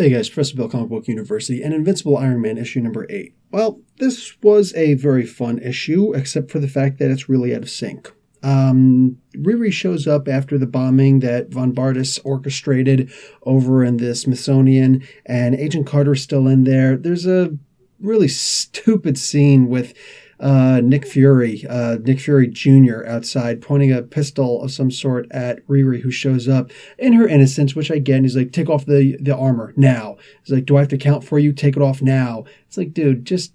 Hey guys, Professor Bill, Comic Book University, and Invincible Iron Man issue number 8. Well, this was a very fun issue, except for the fact that it's really out of sync. Riri shows up after the bombing that Von Bartis orchestrated over in the Smithsonian, and Agent Carter's still in there. There's a really stupid scene with Nick Fury Jr. outside pointing a pistol of some sort at Riri, who shows up in her innocence, which I get. And he's like, take off the armor now. He's like, do I have to count for you? Take it off now. It's like, dude, just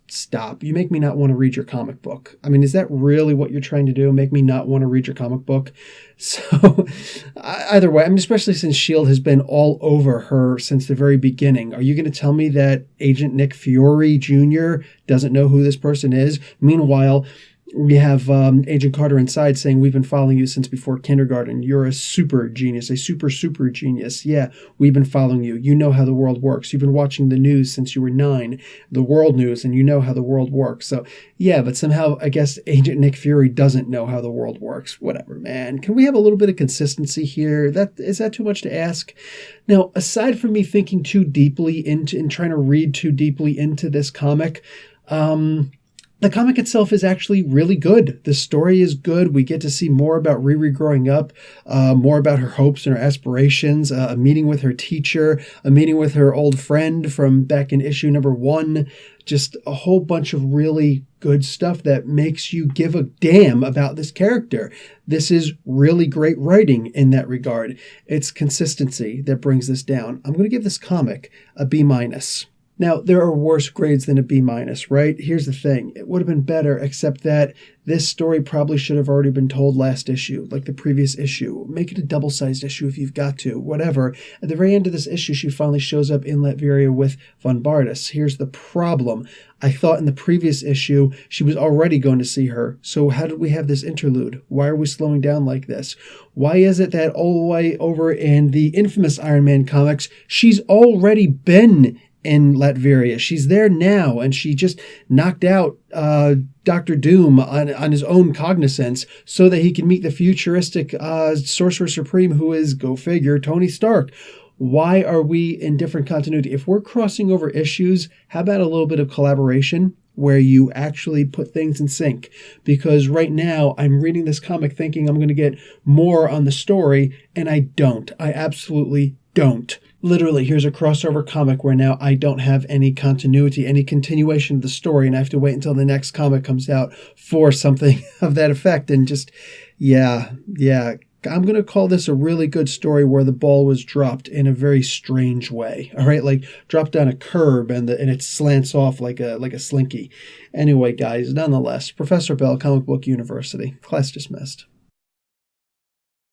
stop. You make me not want to read your comic book. I mean, is that really what you're trying to do? Make me not want to read your comic book? So either way, I mean, especially since S.H.I.E.L.D. has been all over her since the very beginning. Are you going to tell me that Agent Nick Fury Jr. doesn't know who this person is? Meanwhile, we have Agent Carter inside saying, we've been following you since before kindergarten. You're a super genius, a super genius. Yeah, we've been following you. You know how the world works. You've been watching the news since you were 9, the world news, and you know how the world works. So yeah, but somehow I guess Agent Nick Fury doesn't know how the world works. Whatever, man. Can we have a little bit of consistency here? Is that too much to ask? Now, aside from me thinking too deeply into and trying to read too deeply into this comic, the comic itself is actually really good. The story is good. We get to see more about Riri growing up, more about her hopes and her aspirations, a meeting with her teacher, a meeting with her old friend from back in issue number 1. Just a whole bunch of really good stuff that makes you give a damn about this character. This is really great writing in that regard. It's consistency that brings this down. I'm going to give this comic a B-. Now, there are worse grades than a B-, right? Here's the thing. It would have been better, except that this story probably should have already been told last issue, like the previous issue. Make it a double-sized issue if you've got to, whatever. At the very end of this issue, she finally shows up in Latveria with Von Bartis. Here's the problem. I thought in the previous issue, she was already going to see her. So how did we have this interlude? Why are we slowing down like this? Why is it that all the way over in the infamous Iron Man comics, she's already been in Latveria? She's there now, and she just knocked out Dr. Doom on his own cognizance so that he can meet the futuristic Sorcerer Supreme, who is, go figure, Tony Stark. Why are we in different continuity? If we're crossing over issues, how about a little bit of collaboration where you actually put things in sync? Because right now, I'm reading this comic thinking I'm going to get more on the story, and I don't. I absolutely don't. Literally, here's a crossover comic where now I don't have any continuity, any continuation of the story, and I have to wait until the next comic comes out for something of that effect. And just, yeah. I'm going to call this a really good story where the ball was dropped in a very strange way. All right, like dropped down a curb and it slants off like a slinky. Anyway, guys, nonetheless, Professor Bell, Comic Book University. Class dismissed.